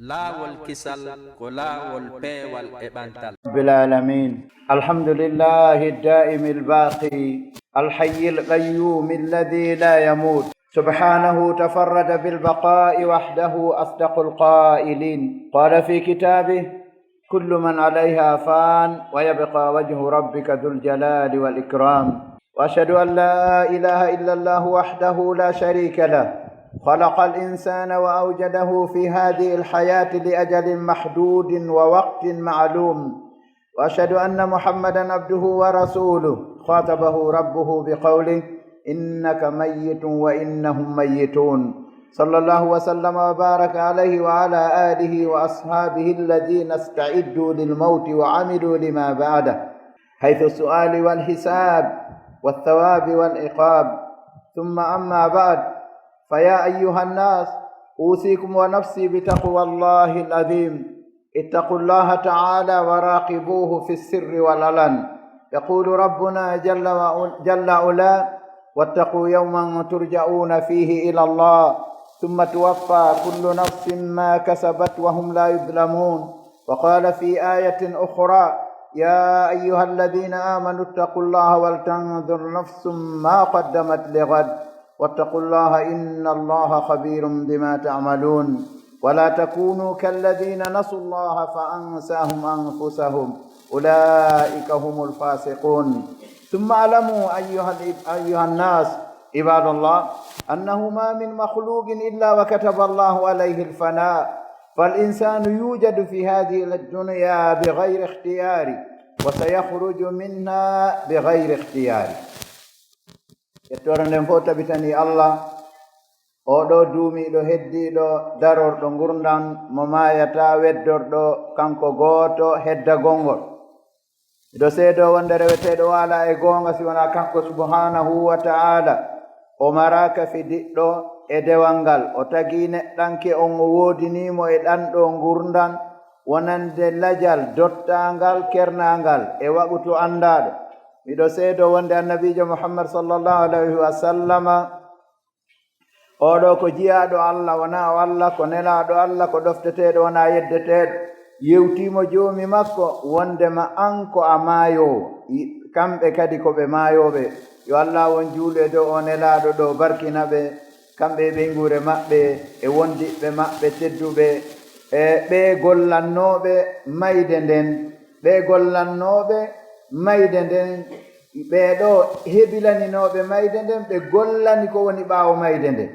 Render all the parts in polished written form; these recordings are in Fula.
laawol kisal ko laawol peewal e ɓantal. rabbil alamin. Alhamdulillahi ad-da'im al-baqi al-hayy al-qayyum alladhi la yamut. سبحانه تفرد بالبقاء وحده أصدق القائلين. قال في كتابه: كل من عليها فان ويبقى وجه ربك ذو الجلال والإكرام. وأشهد أن لا إله إلا الله وحده لا شريك له، خلق الإنسان وأوجده في هذه الحياة لأجل محدود ووقت معلوم. وأشهد أن محمدا عبده ورسوله، خاطبه ربه بقوله: إنك ميت وإنهم ميتون. صلى الله وسلم وبارك عليه وعلى آله وأصحابه الذين استعدوا للموت وعملوا لما بعده، حيث السؤال والحساب والثواب والعقاب. ثم أما بعد، فيا أيها الناس، أوصيكم ونفسي بتقوى الله العظيم. اتقوا الله تعالى وراقبوه في السر والعلن. يقول ربنا جل علا: واتقوا يوما ترجعون فيه إلى الله ثم توفى كل نفس ما كسبت وهم لا يظلمون. وقال في آية أخرى: يا أيها الذين آمنوا اتقوا الله ولتنظر نفس ما قدمت لغد واتقوا الله إن الله خبير بما تعملون. ولا تكونوا كالذين نسوا الله فأنساهم أنفسهم، أولئك هم الفاسقون. ثم اعلموا أيها الناس عباد الله أنه ما من مخلوق إلا وكتب الله عليه الفناء، فالإنسان يوجد في هذه الدنيا بغير اختيار وسيخرج منها بغير اختيار. يتورن فوتا بتني الله oɗo duumiɗo heddiɗo darorɗo gurdam mo mayata weddorɗo kanko gooto hedda gongol. Miɗo seedo wonde reweteɗo wala e gonga si wona kanko subhanahu wa ta'ala. O maraka fidiɗɗo e dewal ngal, o tagi neɗɗanke on o wodinimo e ɗanɗo gurdam wonande lajal dottangal kernangal e waɓuto andaɗo. Miɗo seedo wonde annabijo Muhammad sallallahu alaihi wa sallama, oɗo ko jiyaɗo Allah wona o Allah, ko nelaɗo Allah, ko ɗofteteɗo wona yeddeteɗo. Yewtimo joomi makko wondema an ko a maayowo, kamɓe kadi ko ɓe maayoɓe. Yo Allah won juuɗe dow o nelaɗo ɗo, barkina ɓe kamɓe e ɓeygure maɓɓe e wondiɓe maɓɓe tedduɓe, e ɓe gollannoɓe mayde nden, ɓe gollannoɓe mayde nden, ɓeɗo heɓilaninoɓe mayde nden, ɓe gollani ko woni ɓaawo mayde nden.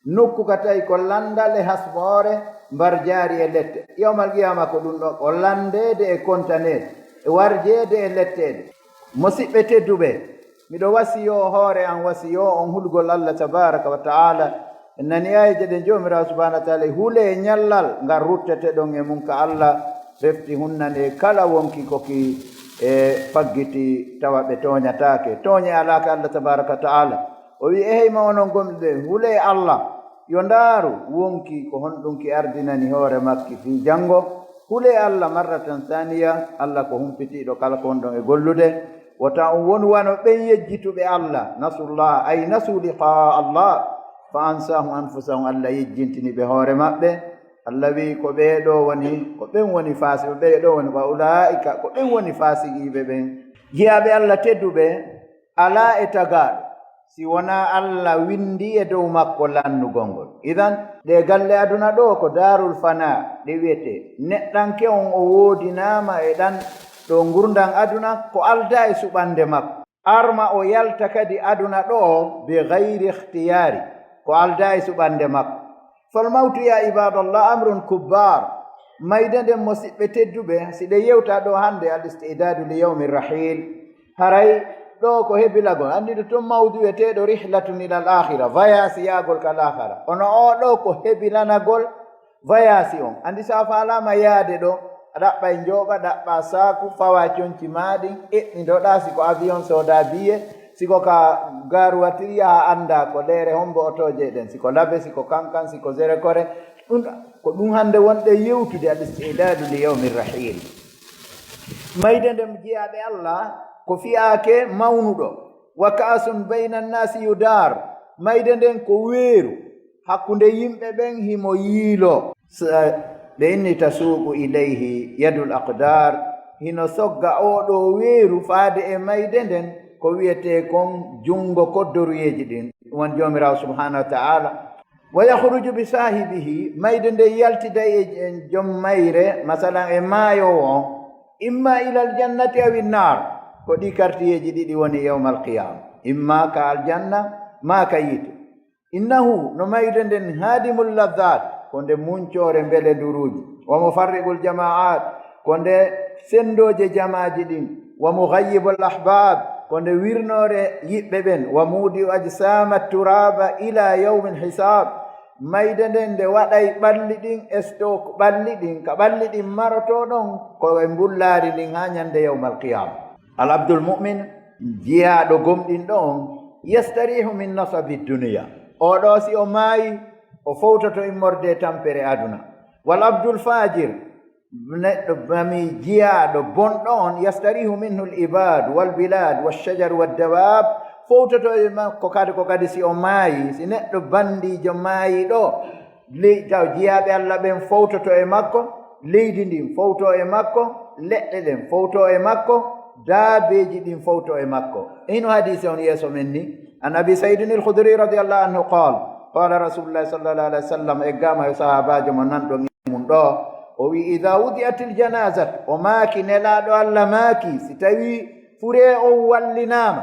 Nokku ka tawi ko landal e hasboore mbar jaari e lette. Yawmal qiyama ko ɗum ɗo, o landede e kontanede e warjede e lettede. Musidɓe tedduɓe, miɗo wasiyo hoore an, wasiyo on hulgol Allah tabaraka wa ta'ala. En nani ayije ɗe jomirawo subhanahu wa ta'ala huule e ñallal ngar ruttete ɗon e mum ka Allah refti hunnane kala wonki koki e faggiti tawa ɓe toñatake. Toñe alaka Allah tabaraka wa ta'ala. O wi eheyma onon gomɓe huule Allah yo ndaaru wonki ko honɗum ardinani hoore makki fi janngo. Hule Allah marratan thaniya, Allah ko humpitiɗo kala ko wonɗon e gollude. Wota on woni wano ɓen yejjituɓe Allah, nasullah ay nasu liqa Allah fa ansahum anfusahum. Allah yejjintini ɓe hoore maɓɓe. Allah wi ko ɓeeɗo woni, ko ɓen woni fasiɓe, ɓeeɗo woni wa ulaika, ko ɓen woni fasiqiɓe ɓen. Jiyaɓe Allah tedduɓe, ala e tagaɗo si wona Allah windi e dow makko lannugol ngol. Idan ɗe galle aduna ɗo ko darul fana ɗe wiyete. Neɗɗanke on o wodinama e ɗan ɗo gurdam aduna ko alda e suɓande makko. Arma o yalta kadi aduna ɗo be gayri ikhtiyari, ko alda e suɓande makko. Fal mawtu ya ibadallah amrun kubbar. Mayde nden musidɓe tedduɓe, si ɗe yewta ɗo hande al istidadu li yawmi rahil, haray ɗo ko hebilagol. Andiɗo toon mawdu weteɗo rihlatun ila al akhira, vayasi yagol kal akhira. Ono o ɗo ko hebilanagol vayasi on. Andi sa falama yaade ɗo, a ɗaɓɓa e njoɓa, ɗaɓɓa saku, fawa conci maɗin, eɗɗidoɗa siko avion soda biye, siko ka garuwatiri yaha anda ko lere hombo otoje ɗen, siko labe, siko kankan, siko zere kore. Ɗum ko ɗum hande wonɗe yewtude al istidadu li yawmi rahil. Mayde ndem jiyaɓe Allah ko fi'ake mawnuɗo. Wa ka'sun bayna nnasi yudar. Mayde nden ko weeru hakkunde yimɓe ɓen himo yiilo. ɓe inni tasuuqu ilayhi yadul aqdar hino sogga oɗo weeru faade e mayde nden ko wiyete kon jungo koddoruyeji ɗin won jomirawo subhanahu wa ta'ala wa yahruju bi sahibihi mayde nde yaltida e joom mayre masalan e maayo o imma ila aljannati aw innar ko ɗi kartiyeji ɗiɗi woni yawma alqiyama imma ka aljanna ma ka yite innahu no mayde nden hadimul ladat ko nde muncore mbele nduruji wa mufarriqul jama'at ko nde sendoje jamaji ɗin wa mughayibul ahbab ko nde wirnore yiɓɓe ɓen wa muudi ajsama turaba ila yawmin hisab mayde nden nde waɗay ɓalli ɗin stock ɓalli ɗin ka ɓalli ɗin maroto ɗon koye mbullaari ɗin ha ñande yawmal qiyama al abdul mu'min jiyaɗo gomɗinɗo on yastarihu min nasabi duniya oɗo si o maayi o fowtoto immorde tampere aduna wal abdul fajir neɗɗo mami jiyaɗo bonɗo on yastarihu minhu l ibad wal bilad walshajar waddawab fowtoto e makko kadi ko kadi si o maayi si neɗɗo bandijo maayiɗo taw jiyaɓe allah ɓen fowtoto e makko leydi ndin fowto e makko leɗɗe ɗen fowto e makko daabeji ɗin fowto e makko hino hadise on yeeso men ni an abi saydin al khudri radiallahu anhu qala rasulullahi sallallahu alaihi wa sallam e gama e sahabajo mo nanɗo mum ɗo o wi ida wudiat il janazat o maaki nelaɗo allah maaki si tawi fure on wallinama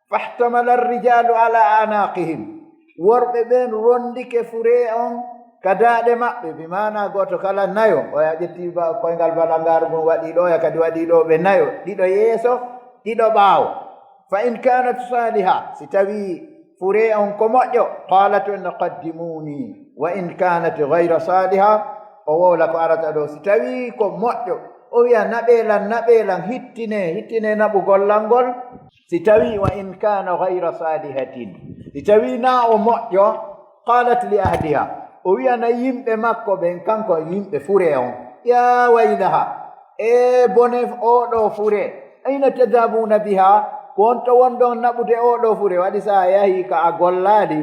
fahtamala arrijalu ala anaqihim worɓe ɓen rondike fure on ka daaɗe maɓɓe bi mana goto kala nayo o ƴetti koyngal balangaru mum waɗi ɗo ya kadi waɗi ɗo ɓe nayo ɗiɗo yeeso ɗiɗo ɓaawo fa in kanat saliha si tawi fure on ko moƴƴo qalat en qaddimuni wa in kanat gayra saliha o wowla ko arata ɗo si tawi ko moƴƴo o wiya naɓelan hittine naɓugolal ngol si tawi wa in kana gayra salihatin si tawi na o moƴƴo qalat li ahliha o wiyana yimɓe makko ɓen kanko yimɓe fure on ya waylaha e bone oɗo fure ayna tadhabuna biha ko on to wonɗon naɓude oɗo fure waɗi sa yahi ka a gollaɗi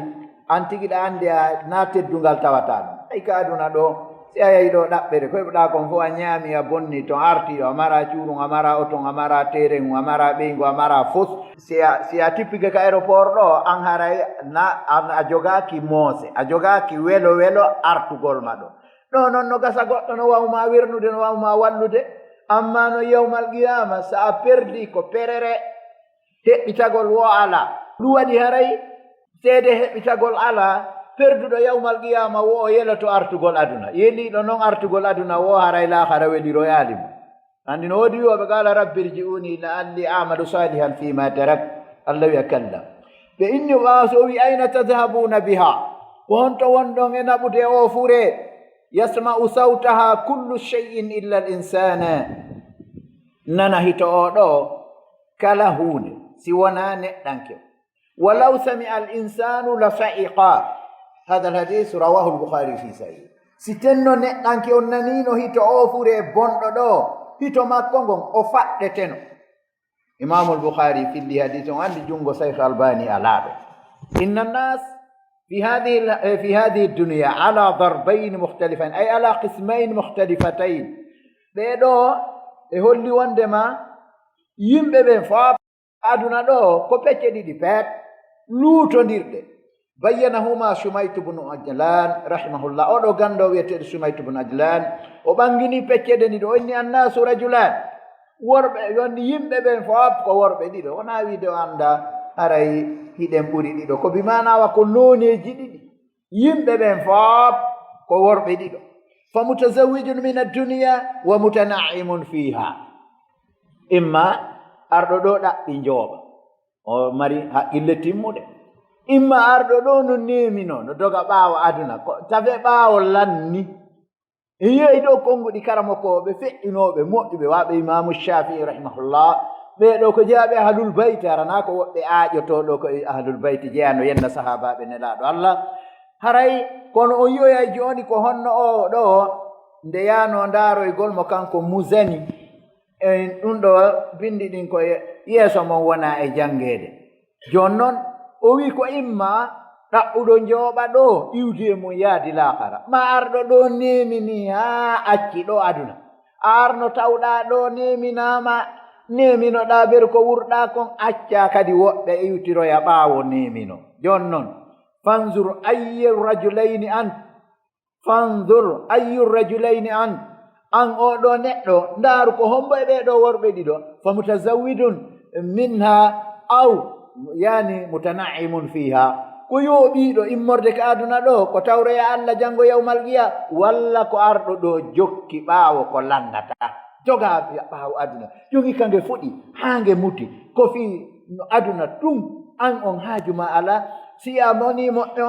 an tigiɗa andi a na teddungal tawata ɗum ay ka aduna ɗo si a yahi ɗo ɗaɓɓere koyɓɗa kon fof a ñaami a bonni to arti a mara cuurum a mara oton a mara terenu a mara ɓeygu a mara fos si a tippike ka aéroport ɗo an haray a jogaki moose a jogaki welo artugol ma ɗo noon no gasa goɗɗo no wawma wernude no wawma wallude amma no yawmal qiyama sa a perdi ko perere heɓɓitagol wo ala ɗum waɗi haray seede heɓɓitagol ala perduɗo yawmal qiyama wo o yeloto artugol aduna yeliɗo noon artugol aduna wo haray lahara weliro yaalimo andi no woodi wiyoɓe qala rabbi irji'uni la'alli amalu salihan fima tarak allah wiya kalla ɓe inni ɓawa so wi ayna tadhabuna biha ko honto wonɗon e naɓude o fure yasma'u sawtaha kullu shay'in illa al insana nana hito oɗo kala hunde si wona neɗɗanke walaw sami'a al insanu la sa'iqa hada alhadis rawahu al-bukhari fi sahih si tenno neɗɗanke on nanino hito o fure bonɗo ɗo hito makko ngon o faɗɗeteno imamu al-bukhari filli hadis on andi jungo shaykh albani alaɗo inna an-nas في هذه الدنيا على ضربين مختلفين أي على قسمين مختلفتين بيدو يهولي وندما يمبي بين فاب أدونا دو كوبيتي دي بات لوتو نيرد بينهما شميت بن عجلان رحمه الله أو غاندو ويتي شميت بن عجلان وبانغيني بيتي دي دو إني الناس رجلان ورب يمبي بين فاب كو ورب دي دو ونا ويدو عندا haray hiɗen ɓuri ɗiɗo ko bimanawa ko nooneji ɗiɗi yimɓe ɓen fof ko worɓe ɗiɗo fa mutazawijun min adduniya wa mutana'imun fiha imma arɗo ɗo ɗaɓɓi njooɓa o mari haqqille timmuɗe imma arɗo ɗo no nemino no doga ɓaawo aduna ko tafe ɓaawo lanni yeyi ɗo konnguɗi karamokoɓe feƴƴinoɓe moƴƴuɓe waɓe imamu shafii rahimahullah ɓeɗo ko jeyaɓe ahlul bayti arana ko woɓɓe aaƴotoɗo ko ahlul bayti jeyano yenna sahabaɓe nelaɗo allah haray kono o yiyoya joni ko honno o ɗo nde yano ndaroygol mo kanko musani en ɗum ɗo bindi ɗin ko yeeso mon wona e jangede joni noon o wi ko imma ɗaɓɓuɗo njooɓa ɗo iwdi e mum yaadi laakara ma arɗo ɗo nemini haa acci ɗo aduna a arno tawɗa ɗo neminama neminoɗa ber ko wurɗa kon acca kadi woɓɓe iwtiroya ɓaawo nemino jon noon fanzur ayyu rajulayni an oɗo neɗɗo ndaaru ko hombo e ɓeeɗo worɓe ɗiɗo fa mutazawidun minha aw yani mutana'imun fiha ko yooɓiiɗo immorde ka aduna ɗo ko tawroya Allah janngo yawmal qiya walla ko arɗo ɗo jokki ɓaawo ko lannata jogaa ɓaawo aduna jogi ka nge fuɗi haa nge muti ko fii no aduna tun an on haajuma ala si a moni moƴƴo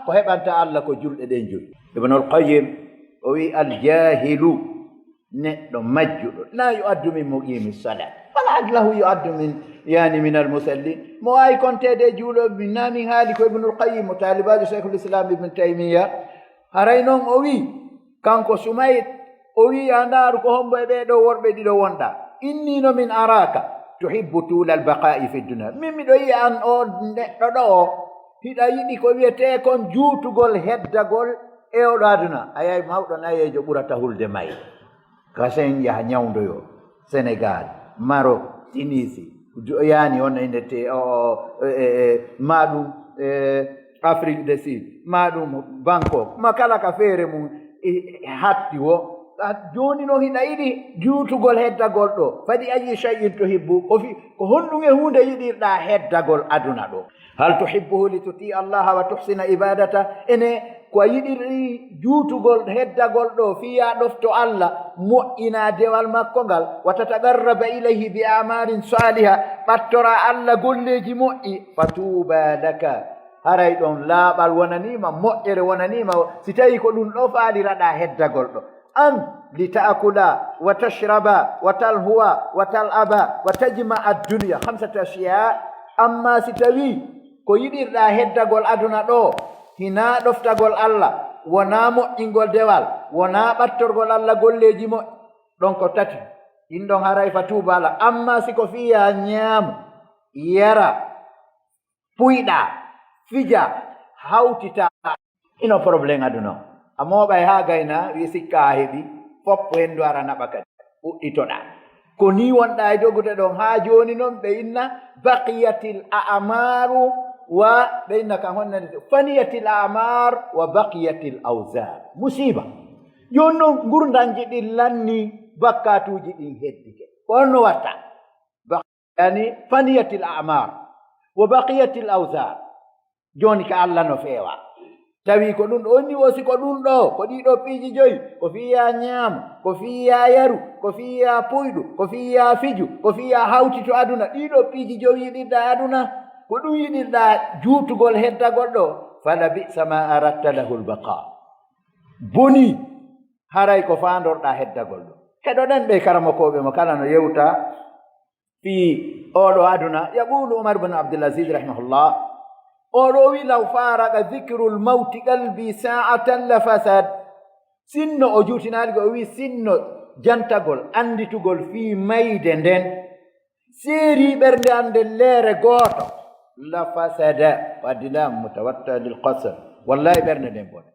ko heɓanta Allah ko julɗe ɗen joyi ibnul qayyim o wi aljahilu neɗɗo majjuɗo la yu'addu min muqimi salat wala lahu yu'addu min almusallin mo wawi kontede juuɗo min nami haali ko ibnul qayyim o talibajo cheikhul islam ibne taymiya haray noon o wi kanko sumayt o wi a ndaaru ko hombo e ɓeeɗo worɓe ɗiɗo wonɗa innino min araka tuhibbu tula albaqa'i fi dunia min miɗo yiya an o neɗɗo ɗo o hiɗa yiɗi ko wiyete kon juutugol heddagol e oɗo aduna a yahi mawɗo nayejo ɓurata hulde mayi kasen yaha ñawdoyo sénégal maroc tunisie yani on indete maɗum afrique du sud maɗum bangkok ma kala ka feere mum hatti wo joni no hiɗa yiɗi juutugol heddagol ɗo fadi ayi shay'in tuhibbu ko honɗum e hunde yiɗirɗa heddagol aduna ɗo hal tuhibbuhu li tuti allaha wa tuhsina ibadata ene ko yiɗiri juutugol heddagol ɗo fiya ɗofto Allah moƴƴina dewal makko ngal wa tatagarraba ilayhi bi amarin saliha ɓattora Allah golleji moƴƴi fatuba laka haray ɗon laaɓal wonanima moƴƴere wonanima si tawi ko ɗum ɗo faaliraɗa heddagol ɗo an li taakula wa tashraba wa talhuwa wa tal'aba wa tajma addunia 5 ashiya amma si tawi ko yiɗirɗa heddagol aduna ɗo hina ɗoftagol Allah wona moƴƴingol dewal wona ɓattorgol Allah golleji moƴƴi ɗon ko tati ɗin ɗon haray fa tubala amma siko fiya ñaamo yara puyɗa fija hawtita ino probléme aduna a mooɓay haa gayna wi sikka a heɓi foppo henndu ara naɓa kadi uɗɗitoɗa ko ni wonɗa e jogude ɗon haa jooni noon ɓe inna baqiyatil a'maru wa ɓe inna kan honnade faniyatil a'mar wa baqiyatil awzar musiba joni noon gurdanji ɗin lanni bakkatuji ɗin heddike ko honno watta yani faniyatil a'mar wa baqiyatil awzar joni ka Allah no feewa tawi ko ɗum ɗo onni wosi ko ɗum ɗo ko ɗiɗo piiji joyi ko fiya ñaamo ko fiya yaru ko fiya puyɗu ko fiya fiju ko fiya hawtito aduna ɗiɗo piiji joyi yiɗirɗa aduna ko ɗum yiɗirɗa juutugol heddagol ɗo fala bisa ma aratta lahu lbaqa boni haray ko fandorɗa heddagol ɗo heɗoɗen ɓe karamakoɓe mo kala no yewta fi oɗo aduna yaqulu umar bne abdulaziz rahimahullah oɗo wi law faraga dicru lmawti qalbi sa'atan la fasad sinno o juutinaligo o wi sinno jantagol anditugol fi mayde nden seeri ɓernde ande leere gooto la fasada waddilam mutawatta lil qasr wallahi ɓernde nden bone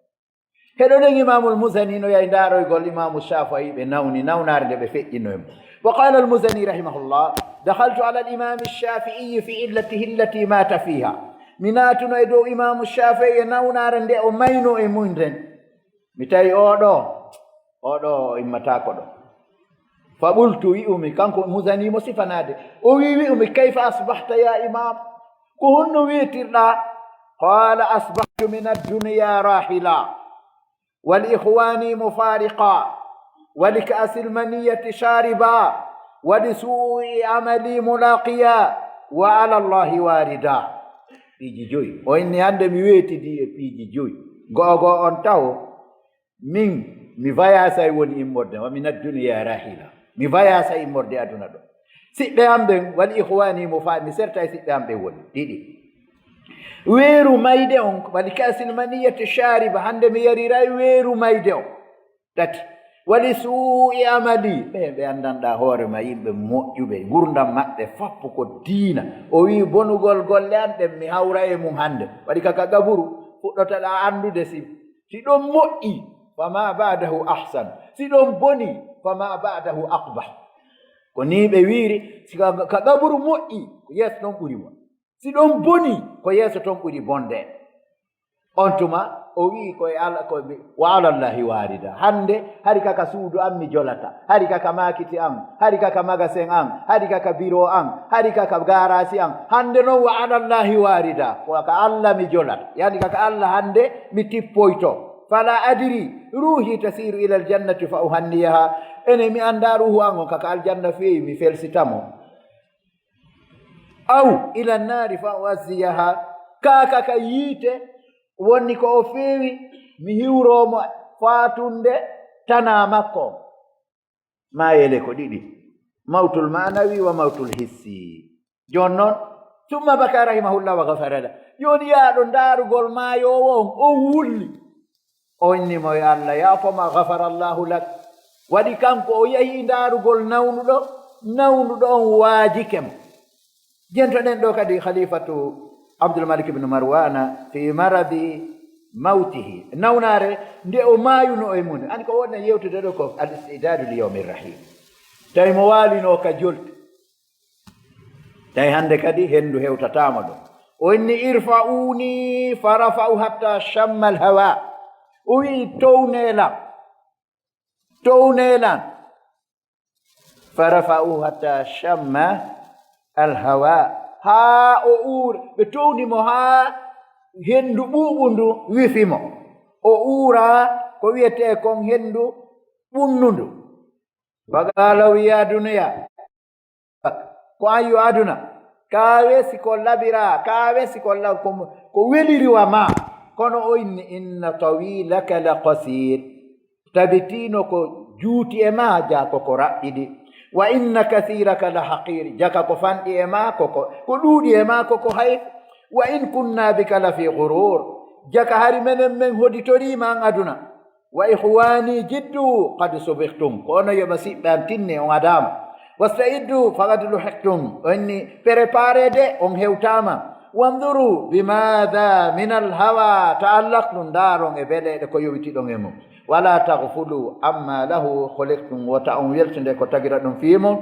heɗoɗen imamul musani no yahi ndaroygol imamu shafii ɓe nawnare nde ɓe feƴƴinoymo wa qala almusani rahimahullah dakhaltu ala alimami lshafiiyi fi illatihi illati mata fiha mi naatuno e dow imamu shafii e nawnare nde o mayno e mum nden mi tawi oɗo immatako ɗo fa ɓultu wi'umi kanko musanimo sifanade o wi'umi kayfa asbahta ya imam ko honno weetirɗa qala asbahtu min addunya rahila والإخوان مفارقا ولكأس المنية شاربا ولسوء عملي ملاقيا وعلى الله واردا piiji joyi o inni hannde mi weetidi e piiji joyi go'o on taw min mi vayasa woni immorde wa min adduniya rahila mi vayasa immorde aduna ɗo siɓɓe am ɓen wal ihwani mo fa mi serta e siɓɓe am ɓe woni ɗiɗi weeru mayde on wali kasil maniyati shariba hannde mi yariray weeru mayde on tati wali suu'i amali ɓe anndanɗaa hoore ma yimɓe moƴƴuɓe gurdam maɓɓe fappu ko diina o wi bonugol golle an ɗen mi hawra e mum hannde waɗi kaka gaburu fuɗɗotoɗa anndude si ɗon moƴƴi fama badahu ahsan si ɗon boni fama badahu aqbah ko ni ɓe wiiri si ka gaburu moƴƴi ko yeeso toon ɓuri mo si ɗon boni ko yeeso toon ɓuri bonde on tuma o wii koye Allah ko wa alallahi waarida hannde hari kaka suudu an mi jolata hari kaka makiti an hari kaka magasin an hari kaka bureau an hari kaka garasi an hannde noon wa alallahi waarida kaka Allah mi jolata yani kaka Allah hannde mi tippoyto fala adiri ruhi tasiru ila aljannati fa uhanniyaha ene mi annda ruhu an on kaka aljanna feewi mi felsitamo aw ila nnari fa uwazziyaha kaka ka yiite wonni ko o feewi mi hiwromo faatunde tana makko mayele ko ɗiɗi mawtul manawi wa mawtul hissi jon noon summa baka rahimahullah wa gafarala joni yaaɗo ndaarugol maayowo on o wulli o innimo e Allah yaafoma gafara llahu lak waɗi kanko o yehi ndaarugol nawnuɗo on waajikemo jentoɗen ɗo kadi khalifatu Abdulmalik ibn Marwana fi maradi mawtihi nawnare nde o maayuno e mun an ko wonna yewtude ɗo ko al istidadu li yawmi rahim tawi mo waalino ka jolti tawi hannde kadi henndu hewtatama ɗo o inni irfa'uni fa rafa'u hatta shamma al hawa o wi townelan fa rafa'u hatta shamma al hawa haa o uura ɓe townimo haa henndu ɓuuɓundu wifimo o uura ko wiyete kon henndu ɓunnundu wagala wiya duniya ko an yo aduna ka wesi ko labira ka wesi ko weliriwa ma kono o inni inna tawilaka la qasir tabitino ko juuti e ma jako ko raɓɓiɗi wa inna kathiraka la haqir jaka ko fanɗi e ma ko ɗuuɗi e ma ko hay wa in kunna bika la fi ghurur jaka hari menen men hoditorima an aduna wa ihwani jiddu qad subihtum ko ono yoɓa siɓɓe an tinne on adama wasta'iddu faqad luhiqtum onni préparé de on hewtama wanduru bimada min alhawa ta'allaqtum ndaron e beleɗe ko yowitiɗon e mum wala taghfulu amma lahu khuliqtum wota on weltinde ko tagira ɗum fiimum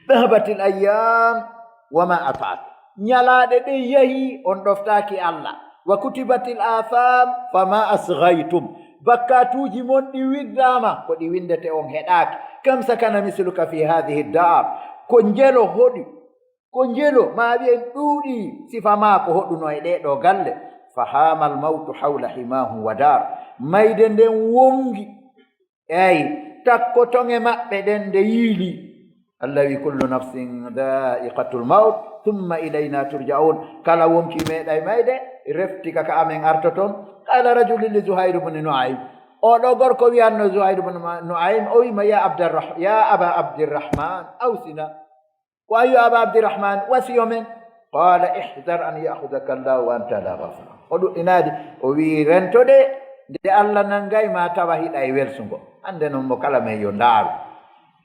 dhahabatil ayyam wama atat ñalaaɗe ɗe yehi on ɗoftaaki Allah wa kutibatil atham fama asghaytum bakkatuuji mon ɗi widdama ko ɗi windete on heɗaaki kam sakana misluka fi hadihi dar ko njelo hoɗi ko njelo ma wiyen ɗuuɗi sifa ma ko hoɗuno e ɗeɗo galle fahama almawtu hawla himahu wa dar mayde nden wongi eyi takkotonge maɓɓe ɗen nde yiili allah wi kullu nafsin da'iqatul maut thumma ilayna turja'un kala wonki meeɗay mayde refti kaka amen arta toon qala rajulun li zuhair ibn nu'aym oɗo gorko wiyanno zuhair ibn nu'aym o wima ya aba abdirrahman awsina ko ayu aba abdirrahman wasiyo men qala ihdar an ya'khudaka allah wa anta la ghafar o ɗuɗɗinaadi o wi rentoɗe nde allah nangay ma tawa hiɗa e welsugo hande noon mo kala men yo ndaaru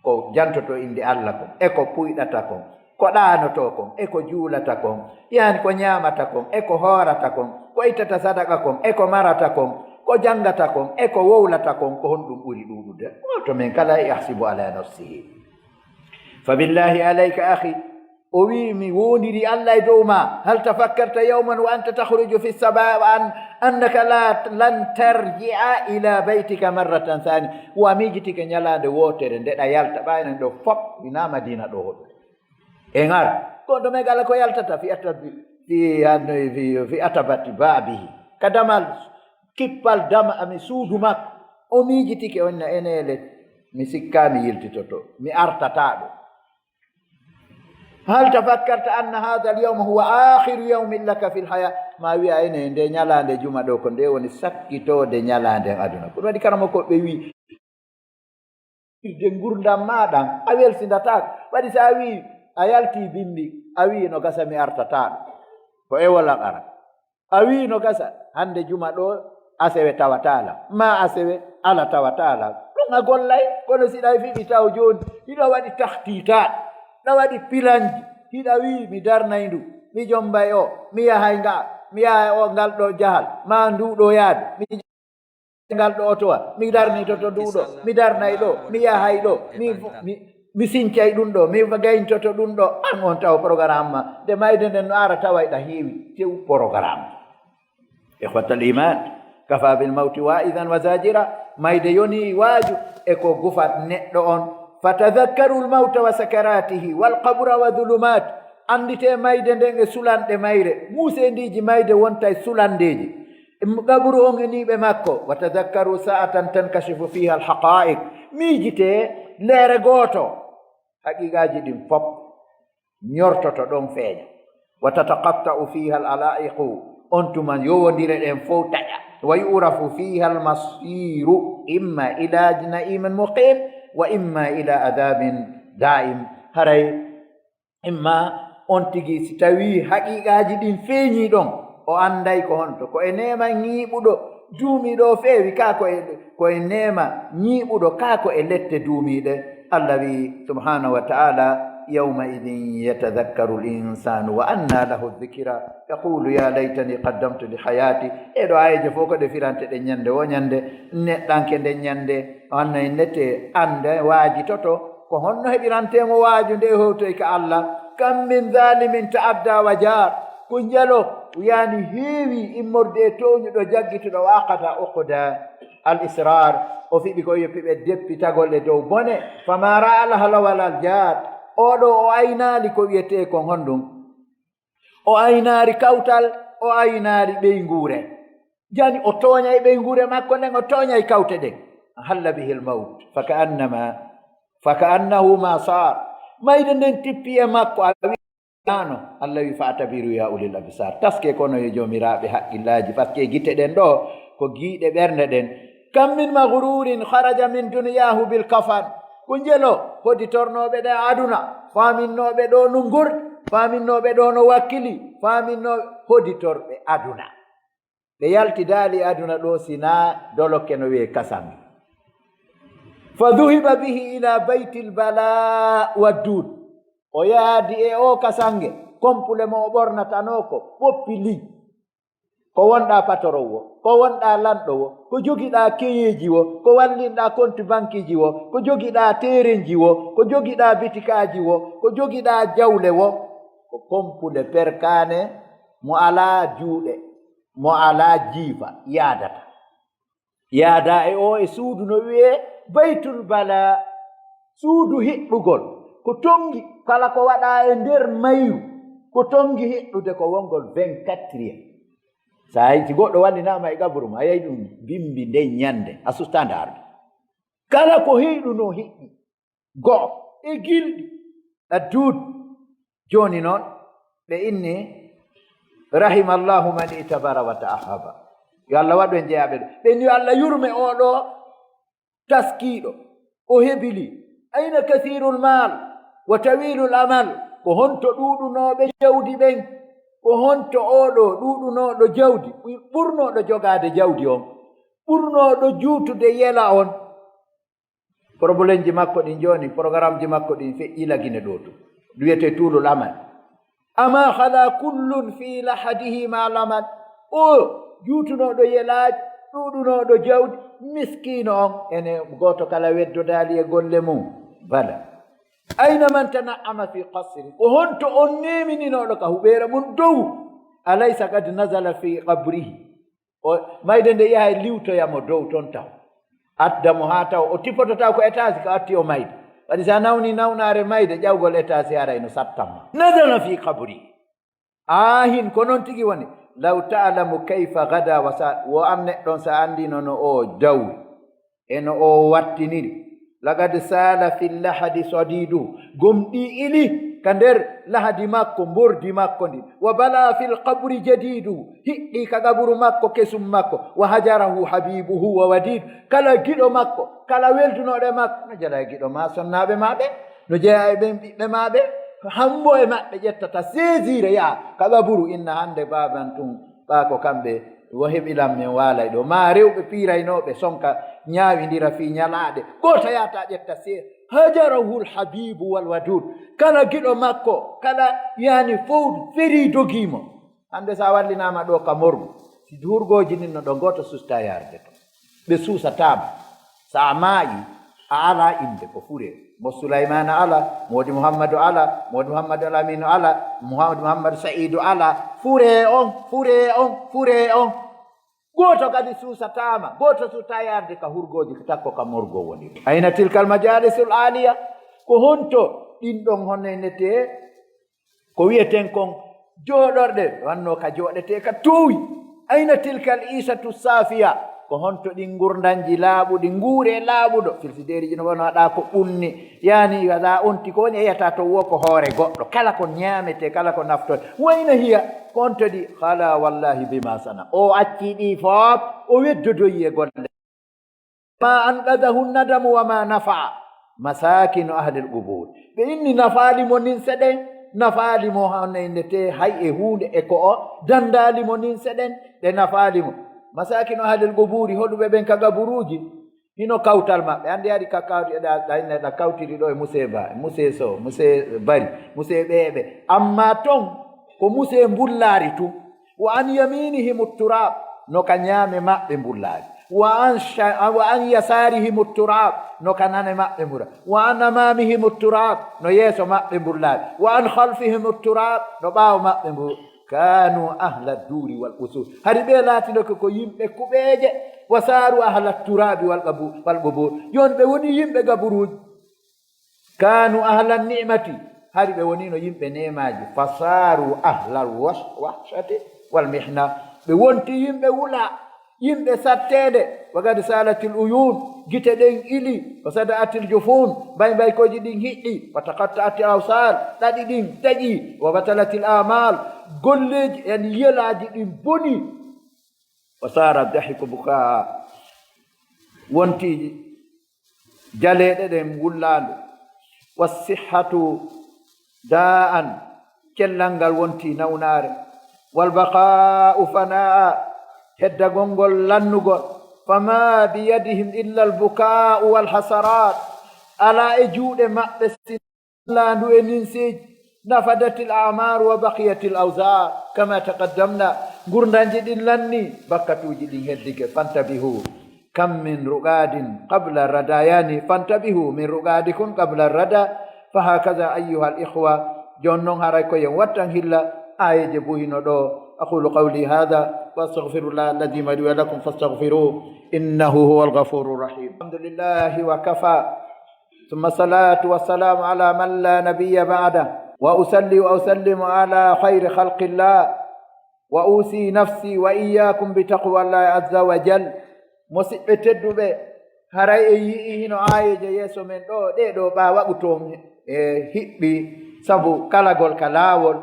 ko jantoto inde allah kon e ko puyɗata kon ko ɗanoto kon e ko juulata kon yani ko ñamata kon e ko hoorata kon ko ittata sadaka kon e ko marata kon ko jangata kon e ko wowlata kon ko honɗum ɓuri ɗuɗude to min kala yahsibu ala nafsihi fa billahi alayka akhi o wi mi wondiri allah e dow ma hal tafakkarta yawman wa anta tahruju fi saba wa annaka lan tarji'a ila baytika marratan thani wa mijitike ñalande wotere ndeɗa yalta ɓaynen ɗo fop ina madina ɗo hoɗo e ngar goɗɗo me gala ko yaltata fi atabati babihi kadamal kippal dama ami suudu makko o mijitike onna enele mi sikkami yiltitoto mi artata ɗo hal tafakkarta anna hadha alyawma huwa akhiru yawmin laka fi lhaya ma wiya ene nde ñalande juma ɗo ko nde woni sakkitode ñalande aduna ko ɗum waɗi karama koɓe wi de gurdam maɗan a welsindatako waɗi sa wi a yalti bimbi a wi no gasa mi artataɗo ko e wala ara a wi no gasa hande juma ɗo asewe tawatala ma asewe ala tawatala ɗo ɗon a gollay kono siɗa fiɓi taw jooni hiɗa waɗi tahtitat ɗa waɗi pilanji hiɗa wi mi darnay ndu mi jombay o mi yahay nga mi yahay o ngal ɗo jahal ma nduɗo yaadu mi ngal ɗo otowa mi darni to nduɗo mi darnay ɗo mi yahay ɗo mi sincay ɗum ɗo mi gayntoto ɗum ɗo an on taw programme ma nde mayde nden no ara tawayɗa heewi tew programme ihwatal iman kafa bil mawti wa'idan wa zajira mayde yoni waaju e ko gufat neɗɗo on fatadhakkaru l mawta wa sakaratihi wal qabra wa dhulumat andite mayde nden e sulanɗe mayre muusendiji mayde wonta e sulandeji gabru on e niɓe makko wa tadhakkaru sa'atan tankashifu fiha al haqa'iq miijite leere gooto haqiqaji ɗin fop ñortoto ɗon feeña wa tataqatta'u fiha al ala'iqu on tuman yowodire ɗen fof taƴa wa yurafu fiha al masiru imma ila na'imin muqim wa imma ila adabin da'im haray imma on tigi si tawi haqiqaji ɗin feeñi ɗon o anday ko honto ko e nema ñiiɓuɗo duumiɗo feewi ka ko e nema ñiiɓuɗo ka ko e lette duumiɗe Allah wi subhanahu wa ta'ala يومئذ يتذكر الإنسان وأنى له الذكرى يقول يا ليتني قدمت لحياتي إذا عايز فوق دفيران تدنيان دو نياندي نتانك دنياندي أنا نتي أند واجي توتو كهون هبيران تيمو واجي دي هوتيك الله كم من ظالم تعدى وجار كنجلو يعني هيوي إمردي توني دو جاكي دو واقتا أقدا الإسرار وفي بيكو يبقى دبي تقول دو بني فما رأى لها ولا الجار oɗo o aynaali ko wiyete ko honɗum o aynaari kawtal o aynaari ɓeyngure jani o tooñay ɓeyngure makko nden o tooñay kawte ɗen halla bihi l mawt faka annahu ma sar mayde nden tippi e makko a wiano allah wi fa tabiru ya ulil absar taske kono yo jomiraɓe haqqillaji par ce que guite ɗen ɗo ko giiɗe ɓernde ɗen kam min magrurin haraja min duniyahu bil kafan ko njelo hoditornoɓe ɗe aduna faminnoɓe ɗo no gurdi faminnoɓe ɗo no wakkili faminnoɓe hoditorɓe aduna ɓe yaltidaali aduna ɗo sina dolokke no wiye kasange fa duhiba bihi ila bayti l bala waddud o yaadi e o kasange kompule mo o ɓornatano ko ɓoppi li ko wonɗa patron wo ko wonɗa lanɗo wo ko jogiɗa keyeji wo ko wallinɗa compte banque ji wo ko jogiɗa terenji wo ko jogiɗa bitikaji wo ko jogiɗa jawle wo ko kompule perkane mo ala juuɗe mo ala jiifa yaadata yaada e o e suudu no wiye baytul bala suudu hiɗɗugol ko tongi kala ko waɗa e nder mayru ko tongi hiɗɗude ko wongol 24 so a si goɗɗo wallinama e gabru ma a yahi ɗum bimbi nden ñande a sustande arde kala ko hiɗuno hiɗɗi go'o e gilɗi a duud joni noon ɓe inni rahimallahu man itabara wa ta'ahaba yo allah waɗu en jeeyaɓe ɗo ɓe inni yo allah yurme oɗo taskiɗo o heɓili ayna kathirul mal wa tawilul amal ko honto ɗuɗunoɓe jawdi ɓen ko honto oɗo ɗuɗunoɗo jawdi ɓurnoɗo jogade jawdi on ɓurnoɗo juutude yela on probléme ji makko ɗin joni programme ji makko ɗin feƴƴilagine ɗo to wiyete tuulul amal ama hala kullun fi lahadihi ma laman o juutunoɗo yelaji ɗuɗunoɗo jawdi miskino on ene goto kala weddodali e golle mum bala ayna man tana'ama fi qasri ko honto on nemininoɗo ka huɓeere mum dow alaysa kad nazala fi qabrihi o mayde nde yaha liwtoyamo dow toon taw addamo ha taw o tippotota ko étage ko atti o mayde waɗi sa nawni nawnare mayde ƴawgol étage yaray no sattanma nazala fi qabrihi ahin ko noon tigi woni law ta'lamu kayfa gada wa sa wo an neɗɗon sa andino no o dawi eno o wattiniri lagad sala fi lahadi sadidu gomɗi ili ka nder lahadi makko mbordi makko ndi wa bala fi lqabri jadidu hiɗɗi ka gaburu makko kesum makko wa hajarahu habibuhu wa wadidu kala giɗo makko kala weldunoɗe makko no jala e giɗo ma sonnaɓe maɓe no jeeya e ɓen ɓiɓɓe maɓe hambo e maɓɓe ƴettata saisire yaha ka gaburu inna hande baban tun ɓa ko kamɓe wo heɓilam men waalay ɗo ma rewɓe piiraynoɓe sonka ñaawidira fi ñalaaɗe goto yata ƴetta see hajarahul habibu wal wadud kala giɗo makko kala yani fowdu feri dogimo hande sa wallinama ɗo ka morgu si durgoji nin no ɗo goto susta yarde to ɓe suusatama sa maayi a ala inde ko fure mo Sulaymana ala modi Muhammadu ala modi Muhammadu Alaminu ala Muhammadu Saidu ala fure on goto kadi suusatama goto susta yarde ka hurgoji takko ka morgo woni ayna tilkal majalisul aliya ko honto ɗin ɗon honnete ko wiyeten kon jooɗorɗe wanno ka jooɗete ka tuwi ayna tilkal isatu safiya ko honto ɗin gurdanji laaɓuɗi nguure laaɓuɗo filsideeriji no wono waɗa ko ɓunni yani wala onti ko woni yeyata to wo ko hoore goɗɗo kala ko ñaamete kala ko naftote wayna hiya ko honto ɗi hala wallahi bima sana o acci ɗi fof o weddodoyi e golle ma anqadahu nadamu wa ma nafa masakinu ahlil qubur ɓe inni nafaalimo nin seɗen nafaalimo honnete hay e hunde e ko o dandaalimo nin seɗen ɗe nafaalimo masakino ahlil quburi hoɗuɓe ɓen ka gaburuji hino kawtal maɓɓe andi yaɗi ka kawɗa kawtiri ɗo e muse ba muse so muse bari muse ɓeeɓe amma ton ko muse mbullaari tu wa an yaminihim turab no ka ñaame maɓɓe mbullaari wa an yasarihim turab no ka nane maɓɓe mbura wa an amamihim turab no yeeso maɓɓe mbullaari wa an khalfihim turab no ɓaawo maɓɓe mbur kanu ahla duri wal usul hari ɓe laatinoke ko yimɓe kuɓeeje wa saaru ahla turabi wal qubur jon ɓe woni yimɓe gaburuji kanu ahla nimati hari ɓe woni no yimɓe nemaji fa saaru ahla wahshati wal mihna ɓe wonti yimɓe wula yimɓe sattede wa gad salatil uyun gite ɗen ili wa sadaatil jufun baykoji ɗin hiɗɗi wa taqatta'atil awsal ɗaɗi ɗin taƴi wa batalatil amal golleji yani yelaji ɗin boni wa sara dahiku buka wonti jaleɗe ɗen wullandu wa sihhatu da'an kellal ngal wonti nawnare wal baqa'u fana'a heddagol ngol lannugol fama biyadihim illa albuka'u wal hasarat ala e juuɗe maɓɓe sinlandu e ninseji nafadatil a'mar wa baqiyatil awzar kama taqaddamna gurdanji ɗin lanni bakkatuji ɗin heddige fantabihu kam min ruqadin qabla radayani fantabihu min ruqadikum qabla rada fa hakaza ayyuha al ikhwa jonnon haray ko yen wattan hilla ayeje buhino ɗo أقول قولي هذا وأستغفر الله الذي لي ولكم فاستغفروه إنه هو الغفور الرحيم الحمد لله وكفى ثم الصلاة والسلام على من لا نبي بعده وأصلي وأسلم على خير خلق الله وأوصي نفسي وإياكم بتقوى الله عز وجل مسئتدو به هراي هنا آية يسو من دو باوغتوم هبي سبو كالاغول كلاول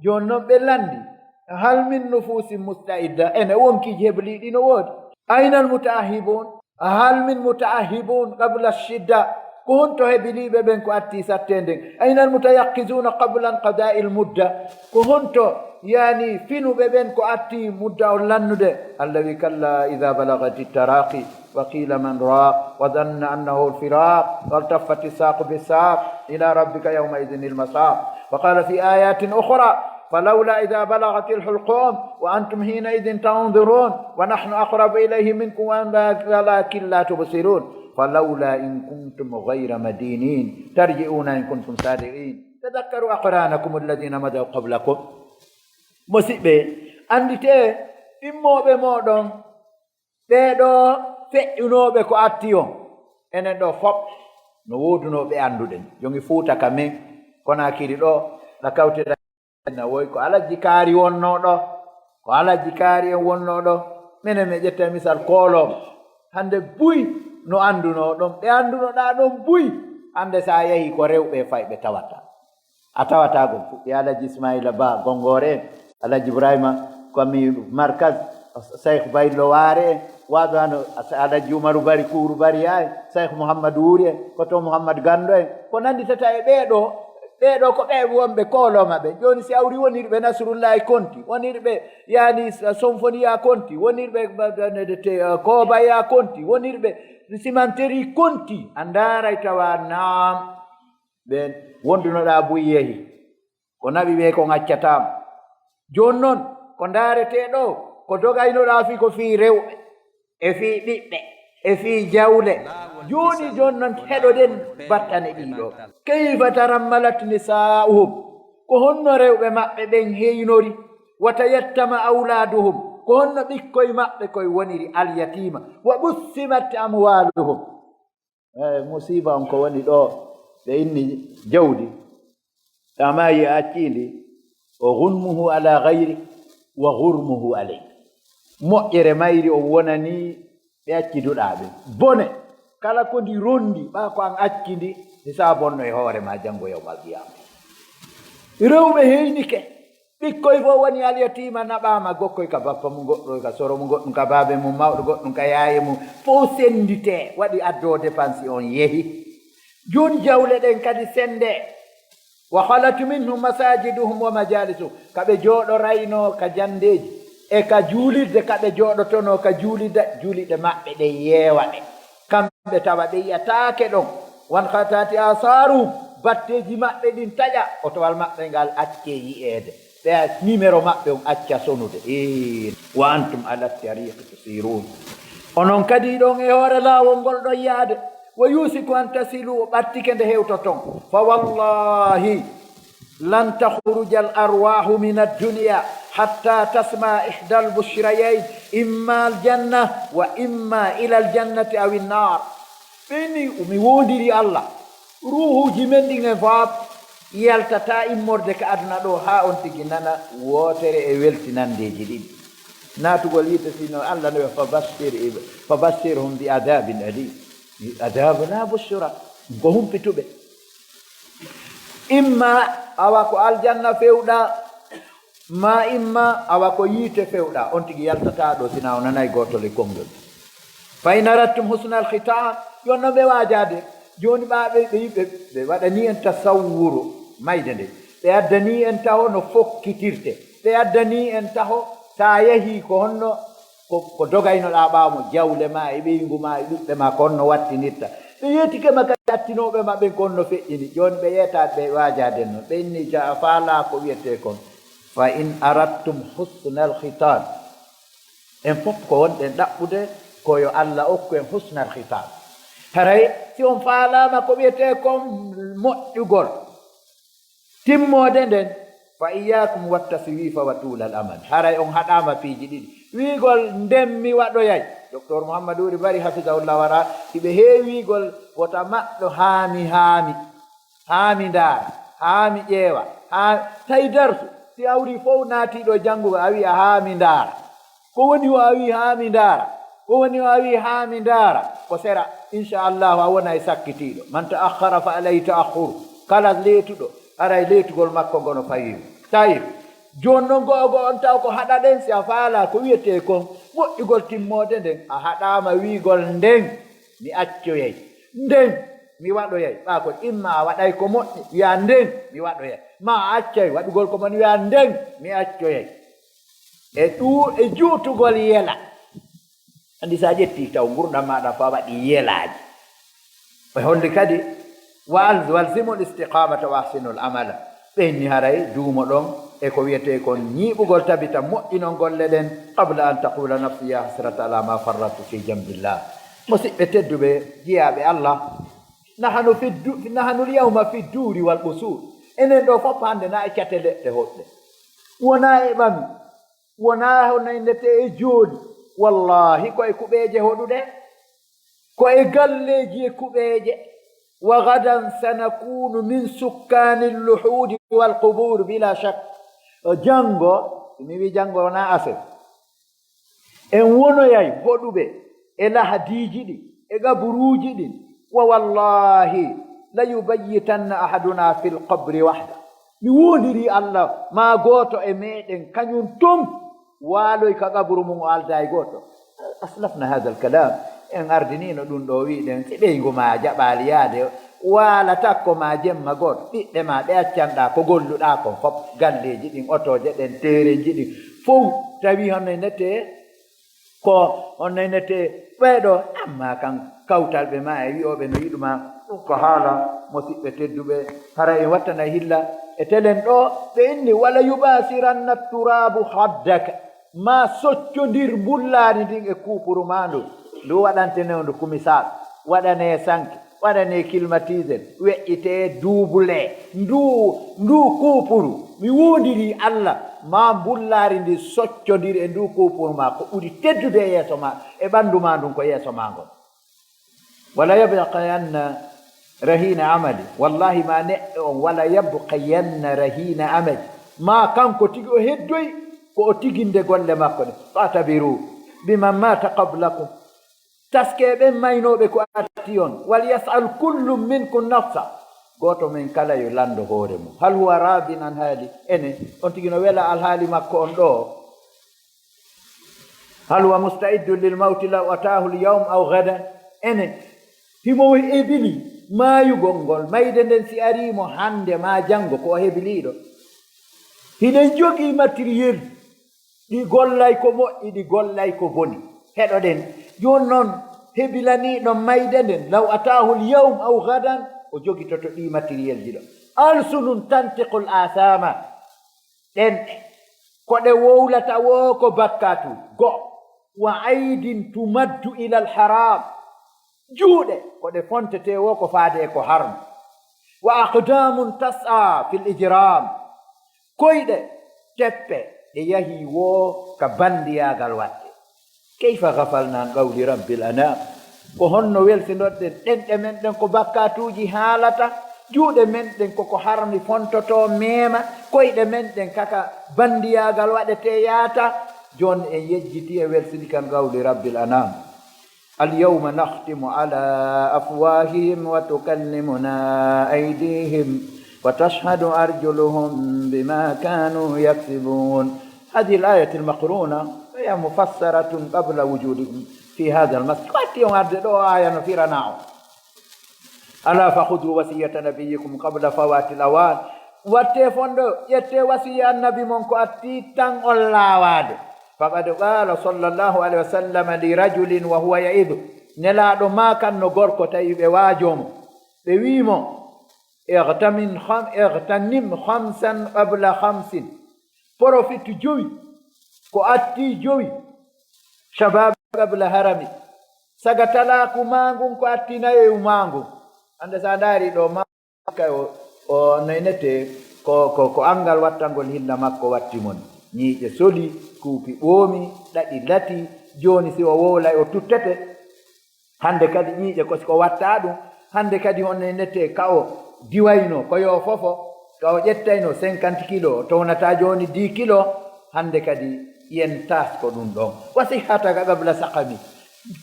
جونو بلندي هل من نفوس مستعدة أنا وانكي جبلي دين وود أين المتأهبون هل من متأهبون قبل الشدة كنت هبلي ببنكو أتي ستندين أين المتيقظون قبل انقضاء المدة كنت يعني فينو ببنكو أتي مدة لنود الذي كلا إذا بلغت التراقي وقيل من راق وظن أنه الفراق والتفت الساق بالساق إلى ربك يومئذ المساق وقال في آيات أخرى فلولا إذا بلغت الحلقوم وأنتم حينئذ تنظرون ونحن أقرب إليه منكم ولكن لا تبصرون فلولا إن كنتم غير مدينين ترجعون إن كنتم صادقين تذكروا أقرانكم الذين مضوا قبلكم مسيبه أنديته إموبه مودون ɓeɗo feƴƴunoɓe ko atti on enen ɗo fof no wodunoɓe anduɗen jongi fuuta ka men Konakiri ɗo ɗa kawtira na woy ko alaji kaari wonnoɗo ko alaji kaari en wonnoɗo minen mi ƴetta misal kooloɓe hande buy no anduno ɗon ɓe andunoɗa ɗon buy hande sa yehi ko rewɓe fay ɓe tawata a tawata go fuɗɗi alaji Ismaila Ba Gongore en alaji Ibrahima komi markaz Cheikh Baylo Waare en waɓe ano alaji Umaru Bari Kuuru Bari en Cheikh Mouhamadou Wuri en koto Mouhamadou Gando en ko nanditata e ɓeeɗo ɓeeɗo ko ɓe wonɓe kooloma ɓe joni si awri wonirɓe Nasrullahi Konti, wonirɓe yani Symphonia Konti, wonirɓe Kobaya Konti, wonirɓe cimenterie Konti, a ndaaray tawa naam ɓe wondunoɗa buy yehi ko naɓi ɓe ko ŋaccatama. joni noon ko ndaareteɗo ko dogaynoɗa fi ko fii rewɓe e fii ɓiɓɓe e fii jawle. joni noon heɗoɗen battane ɗiɗo. kayfa tarammalat nisa'uhum, ko honno rewɓe maɓɓe ɓen heynori, wa tayattama awladuhum, ko honno ɓikkoye maɓɓe koye woniri alyatima, wa bussimat amwaluhum. musiba on ko woni ɗo ɓe inni jawdi tamayi accindi o gunmuhu ala gayri wa gurmuhu alay. moƴƴere mayri o wonani ɓe acciduɗa ɓe, bone kala ko ndi rondi ɓa ko an accindi hisa bonno e hoore ma janngo yawmal qiyama. rewɓe heynike, ɓikkoye fof woni alyatima, naɓama gokkoye ka bappa mum, goɗɗo ka soro mum, goɗɗum ka baabe mum mawɗo, goɗɗum ka yaaye mum, fof sendite waɗi addo dépense on yeehi. joni jawle ɗen kadi sende. wa halat minhum masajiduhum wa majalisuhum, kaɓe jooɗo rayno ka jandeji e ka juulirde, kaɓe jooɗotono ka juuliɗe maɓɓe ɗe yeewa ɗe, kamɓe tawa ɓe yiyataake ɗon. wan hatati asaruhum, batteji maɓɓe ɗin taƴa, otowal maɓɓe ngal acce yi'eede, ɓe numéro maɓɓe on acca sonude. wa antum ala tariqi tusirun, onon kadi ɗon e hoore laawol ngol ɗon yaade. wa yusiku an tasilu, o ɓattike nde hewtoton. fa wallahi lan takhruja al arwahu min addunia hatta tasma ihda al bushrayayn, imma al janna wa imma ila al jannati aw an nar. ɓeni mi wondiri Allah, ruhuji men ɗin e fab yaltata immorde ka aduna ɗo ha on tigi nana wotere e weltinandeji ɗiɗi. natugol yite sino Allah no fa bassirhum bi adabin alim, adabu la bushra, ko humpituɓe. imma awa ko aljanna fewɗa, ma imma awa ko yiite fewɗa, on tigi yaltata ɗo sina o nanayi gotol e konngol. fa in aradtum husna al khitam, yonno ɓe wajade joni ɓaɓe ɓe yimɓe ɓe waɗani en tasawwuru mayde nde, ɓe addani en taho no fokkitirte, ɓe addani en taho sa yehi ko honno ko dogaynoɗa ɓaamo jawle ma e ɓeygu ma e ɓiɓɓe ma ko honno wattinirta. ɓe yeetikema kadi attinoɓe maɓɓe ko honno feƴƴini. joni ɓe yetade ɓe wajaden noon, ɓe inni ja faala ko wiyete kon fa in aradtum husna al khitab, en fof ko wonɗen ɗaɓɓude koyo Allah okku en husna al khitab. haray si on faalama ko wiyete kon moƴƴugol timmode nden, fa iyakum wattaswifa wa tuulal amal, haray on haɗama piiji ɗiɗi. wiigol nden mi waɗoyay, docteur Mouhamadou Wuri Bari hafidahullah wara, hiɓe heewigol wota maɗɗo haami ndaara, haami ƴeewa, tawi darsu si awri fof naatiɗo janngugo a wi a haami ndaara, ko woni o a wi haami ndaara, ko woni o a wi haami ndaara, ko sera inchallahu a wona e sakkitiɗo. man ta'akhkhara fa alayhi ta'akhkhuru, kala leetuɗo aray leetugol makko ngono fayimo. tawi joni noon go'ogo on taw ko haɗa ɗen, si a faala ko wiyete kon moƴƴugol timmode nden, a haɗama wiigol nden mi accoyay, nden mi waɗoyay. ɓa ko imma a waɗay ko moƴƴi wiya nden mi waɗoyay, ma a accay waɗugol ko mon wiya nden mi accoyay. e juutugol yela, andi sa ƴetti taw gurdam maɗa fa waɗi yelaji. e holli kadi walzimul istiqamata wa ahsinul amala, ɓenni haray duumo ɗon e ko wiyete kon ñiiɓugol tabita moƴƴinon golle ɗen qabla an taqula nafsi ya hasrata ala ma farratu fi jambillah. musidɓe tedduɓe jiyaɓe Allah, nahanu lyawma fi duuri wal ɓusur, enen ɗo fof hande na e cate leɗɗe hoɗɗe, wona e ɓami, wona hono ndete e jooni, wallahi ko e kuɓeje hoɗuɗe, ko e galleji e kuɓeje. wa gadan sanakunu min sukkani lluhudi walqubur bila shak. janngo mi wi janngo wona asef, en wonoyay hoɗuɓe e lahadiji ɗi e gaburuji ɗin. wa wallahi la yubayyitanna ahaduna fi lqabri wahda, mi wondiri Allah ma goto e meɗen kañum tum waaloy ka gaburu mum o alda e goto. aslafna hada alkalam, en ardinino ɗum ɗo wiɗen si ɓeygu ma jaɓali yaade waalata ko ma jemma goto ɓiɓɓe ma ɓe accanɗa ko golluɗa ko fof galleji ɗin otoje ɗen tereji ɗin fof tawi honno nete ko honno nete ɓeɗo amma kan kawtalɓe ma e wiyoɓe no yiɗuma ɗum ko haala musidɓe tedduɓe hara en wattana hilla e telen ɗo ɓe inni wala yubasiranna turabu haddaka ma soccodir bullari ndin e kuupuru ma ndu waɗantenewdu kumisal waɗane sanke waɗane climatisel weƴƴite duubule ndu kuupuru mi wondiri Allah ma bullari ndi soccodir e ndu kuupuru ma ko ɓuri teddude e yeeso ma e ɓanndu ma ndun ko yeeso ma ngon wala yabqayanna rahina amali wallahi ma neɗɗo on wala yabqayanna rahina amali ma kanko tigi o heddoy ko o tiginde golle makko ɗe fatabiru biman mata qablakum taskeɓen maynoɓe ko atti on wal yasal kullu minkum nafsa goto men kala yo lando hoore mum hal huwa rabin an haali ene on tigi no wela alhaali makko on ɗo hal huwa mustaiddu lil mawti law atahu l yawm aw gadan ene himo hebili maayugol ngol mayde nden si arimo hande ma janngo ko o hebiliɗo hiɗen jogii matériel ɗi gollay ko moƴƴi ɗi gollay ko boni heɗoɗen joni noon hebilaniɗo mayde nden law atahu l yawm aw gadan o jogitoto ɗi matériel ji ɗo alsunun tantiqul asama ɗenɗe koɗe wowlata wo ko bakkatu go wa aydin tumaddu ila al haram juuɗe koɗe fontete wo ko faade e ko harm wa aqdamun tas'a fil ijram koyɗe teppe ɗe yahi wo ka bandiyagal waɗde kayfa gafalna an qawli rabbil anam ko honno weltinoɗen ɗenɗe men ɗen ko bakkatuji haalata juuɗe men ɗen koko harmi fontoto mema koyɗe men ɗen kaka bandiyagal waɗete yaata joni en yejjiti e weltini kan qawli rabbil anam اليوم نختم على أفواههم وتكلمنا أيديهم وتشهد أرجلهم بما كانوا يكسبون هذه الآية المقرونة هي مفسرة قبل وجودهم في هذا المسجد واتيهم هذه آية نفيرنا ألا فخذوا وصية نبيكم قبل فوات الأوان واتفندو يتي وصية النبي منكو أتيتان الله واد فقد قال صلى الله عليه وسلم لرجل وهو يعيد نلاɗo ma kan no gorko tawi ɓe waajomo ɓe wiimo اغتنم خمسا قبل خمس profite jowi ko atti jowi shabab قبل harami saga talaku mangun ko attinayoyu mangun ande sa daari ɗo makka o naynete ko angal wattangol hilla makko wattimon ñiiƴe soli kuupi ɓoomi ɗaɗi lati joni si o wowlay o tuttete hande kadi ñiiƴe ko siko watta ɗum hande kadi honne nette ka o diwayno koyo fofo ka o ƴettayno 50 kilo o townata joni 10 kilo hande kadi yen tas ko ɗum ɗon wasihata ka qabla sakami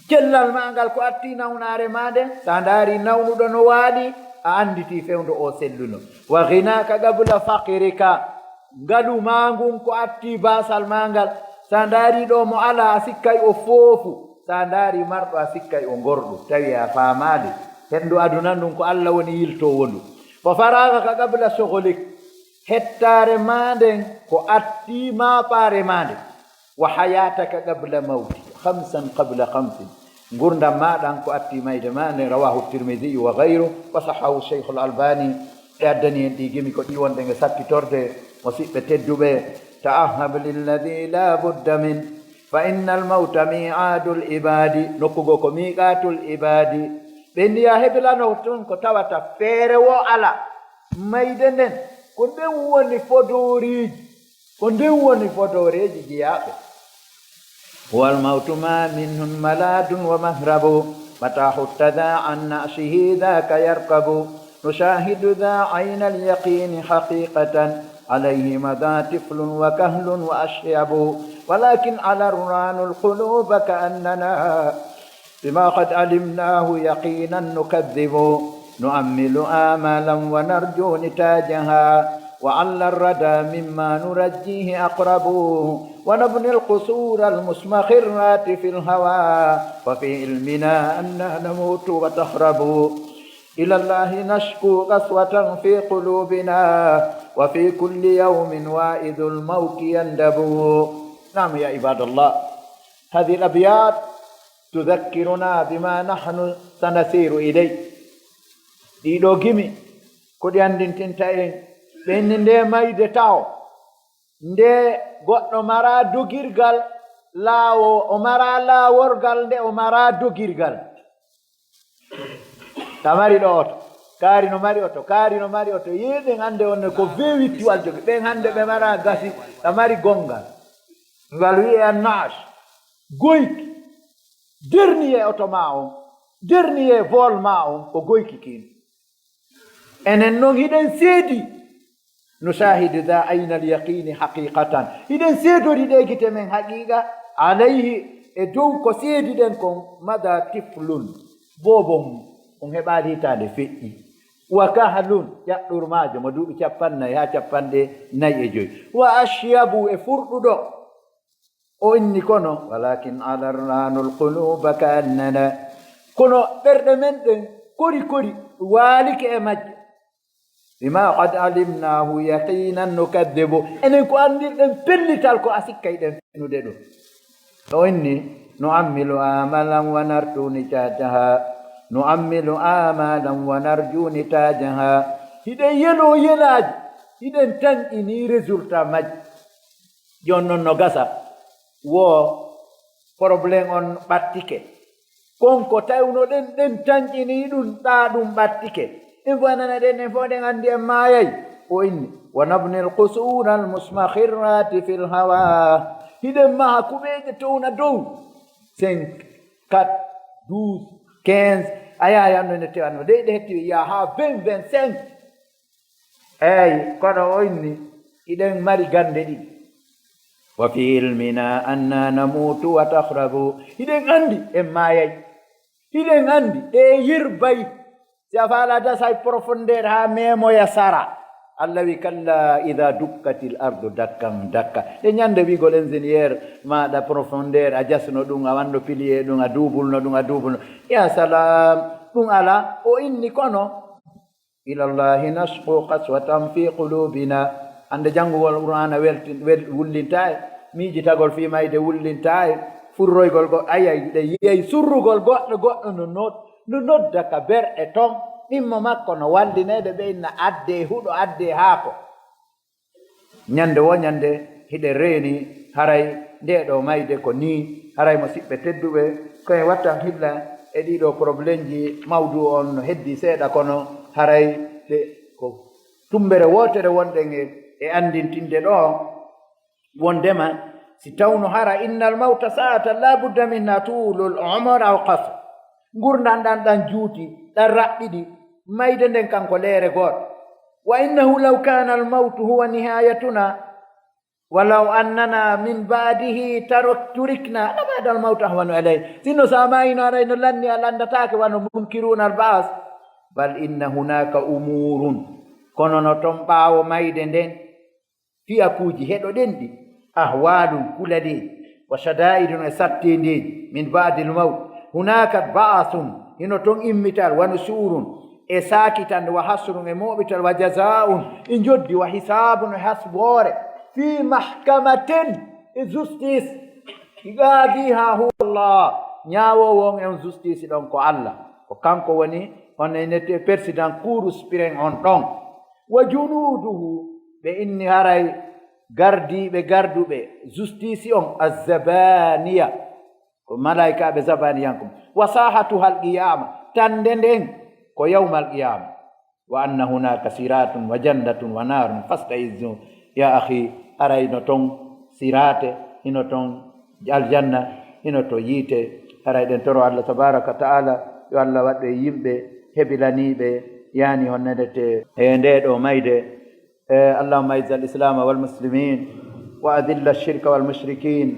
cellal ma ngal ko atti nawnare ma nden sa ndaari nawnuɗo no waaɗi a anditi fewndo o selluno wa ghinaka qabla fakirika ngalu mangun ko atti basal mangal sa ndaari ɗo mo ala a sikkay o foofu sa ndaari marɗo a sikkay o gorɗo tawi a faamaade hendu aduna ndun ko Allah woni yiltowo ndu wa faraga ka qabla soholik hettare ma nden ko atti maapaare ma nden wa hayataka qabla mawti 5 qabla 5 gurdam maɗan ko atti mayde ma nden rawahu tirmidhi wa gayru wa sahahu cheikh al albani e addani en ɗi gimi ko ɗi wonɗe nge sakkitorde musidɓe tedduɓe ta'ahhab lilladi la budda min fa inna almawta mi'adul ibadi nokkugo ko miqatul ibadi ɓe ndiya heɓilano tun ko tawata feere wo ala mayde nden ko nden woni fodoreji jiyaɓe walmawtu ma minhum maladun wa mahrabu matahu tada an nasihi dhaka yarkabu nushahidu dha ayna alyaqini haqiqatan عليه مدى طفل وكهل وأشيب ولكن على الران القلوب كأننا بما قد علمناه يقينا نكذب نؤمل آمالا ونرجو نتاجها وعلى الردى مما نرجيه أقرب ونبني القصور المسمخرات في الهوى وفي علمنا أننا نموت وتخرب إلى الله نشكو قسوة في قلوبنا وفي كل يوم وائد الموت يندب. نعم يا عباد الله، هذه الأبيات تذكرنا بما نحن سنسير إليه. ɗiɗo gimi ko ɗi andintinta en ɓenni nde mayde taw nde goɗɗo mara dogirgal laawo o mara laaworgal nde o mara dogirgal. tamari ɗo oto kaari no mari oto kaari no mari oto yiɗen hande onne ko vewittuwal jogi ɓen hande ɓe mara gasi tamari gongal ngal wi'e annash goyki dernier oto ma on dernier vol ma on ko goyki kino. enen noon hiɗen seedi no shahide da ayna alyaqini haqiqatan hiɗen seedori ɗe gite men haqiqa alayhi e dow ko seedi ɗen kon mada tiflun bobon on heɓaali hitande feƴƴi wa kahlun ƴaɗɗurmajo mo duuɓi 50 ha 49 wa ashyabu e furɗuɗo o inni kono walakin alarnanu lquluba ka annana kono ɓerɗe men ɗen kori kori waalike e majje bima qad alimnahu yaqinan nukaddibu enen ko andirɗen pellital ko a sikkayɗen fenude ɗum. o inni nuammilu amalan wa narju nitajaha nuammilu amalan wa narju nitajaha hiɗen yelo yelaji hiɗen tanƴini résultat majji. jon noon no gasa wo probléme on ɓattike konko tawno ɗen ɗen tanƴini ɗum ɗa ɗum ɓattike en fo anana ɗen en fo ɗen andi en mayay. o inni wa nabni lqusura almusmakhirati fi lhawa hiɗen maha kuɓeje towna dow 5 4 12 15 a yayanno ne tewanno ɗe ɗe hetti ya ha 20 25 eyi kono o inni iɗen mari gande ɗiɗi wa fi ilmina anna namutu wa tahrabu hiɗen andi en mayay hiɗen andi ɗe yirbay si a faala dasay profondeur ha memoya sara. allah wi kalla ida dukkati l ardu dakkan dakka ɗe ñande wigol ingénieur maɗa profondeur a jasno ɗum a wanno pilier ɗum a duubulno ɗum a duubulno ya salam ɗum ala. o inni kono ilallahi nasqu qaswatan fi qulubina hande janngugol qur'ana wullinta e miijitagol fi mayde wullinta e furroygol go ayay ɗe yeey surrugol goɗɗo no nodda ka berɗe ton ɗimmo makko no wallinede ɓe inna adde huɗo adde haako. ñande wo ñande hiɗe reeni haray nde ɗo mayde ko ni haray mo siɓɓe tedduɓe koye wattan hilla e ɗiɗo probléme ji mawdu on no heddi seeɗa kono haray de ko tumbere wotere wonɗen e andintinde ɗo wondema si tawno hara innal mawta saatan la budda minna tulul umar aw qasr gurdan ɗan juuti ɗan raɓɓiɗi mayde nden kanko leere goɗɗo. wa innahu law kana almawtu huwa nihayatuna walaw annana min badihi turikna labada almawtu ahwanu alay sinno sa mayino aray no lanni a landatake wano munkiruna albas bal inna hunaka umurun kono no ton ɓaawo mayde nden fiyakuuji heɗoɗen ɗi ahwalum kuladeji wa shada'idun e sattendeji min ba'dil mawt hunaka ba'athun hino ton immital wa nusurun e sakitan wa hasrun e moɓital wa jaza'un e joddi wa hisabun e hasbore fi mahkamatin e justice igadiha huwa Allah ñawowon en justice ɗon ko Allah ko kanko woni on enete président cour suprême on ɗon wa junuduhu ɓe inni haray gardiɓe garduɓe justice on azabaniya ko malaikaɓe zabaniyankum wa sahatuha alqiyama tande nden ko yawma alqiyama wa anna hunaka siratun wa jandatun wa narun fastaizu ya akhi aray no ton sirate hino ton aljanna hino to yiite aray ɗen toro Allah tabaraka wa taala yo Allah waɗɗo e yimɓe heɓilaniɓe yani honnedete e nde ɗo mayde. اللهم اعز الاسلام والمسلمين واذل الشرك والمشركين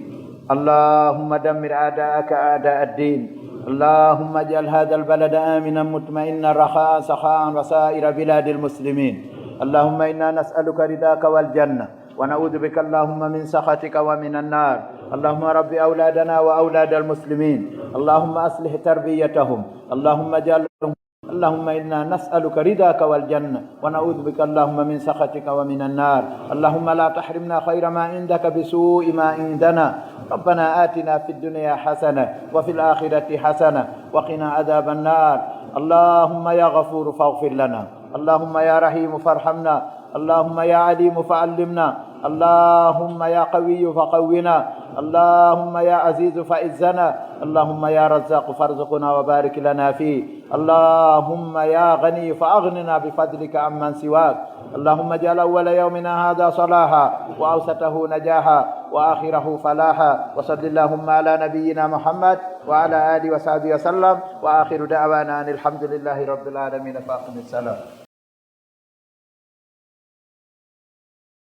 اللهم دمر اعداءك اعداء الدين اللهم اجعل هذا البلد امنا مطمئنا رخاء سخاء وسائر بلاد المسلمين اللهم انا نسالك رضاك والجنه ونعوذ بك اللهم من سخطك ومن النار اللهم رب اولادنا واولاد المسلمين اللهم اصلح تربيتهم اللهم اجعلهم اللهم إنا نسألك رضاك والجنة ونعوذ بك اللهم من سخطك ومن النار. اللهم لا تحرمنا خير ما عندك بسوء ما عندنا. ربنا آتنا في الدنيا حسنة وفي الآخرة حسنة وقنا عذاب النار. اللهم يا غفور فاغفر لنا، اللهم يا رحيم فارحمنا، اللهم يا عليم فعلمنا، اللهم يا قوي فقونا، اللهم يا عزيز فعزنا، اللهم يا رزاق فارزقنا وبارك لنا فيه، اللهم يا غني فأغننا بفضلك عمن سواك. اللهم اجعل أول يومنا هذا صلاحا وأوسطه نجاحا وآخره فلاحا. وصل اللهم على نبينا محمد وعلى آله وصحبه وسلم، وآخر دعوانا أن الحمد لله رب العالمين. فاقم السلام.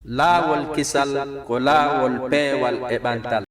laawol kisal ko laawol peewal e ɓantal.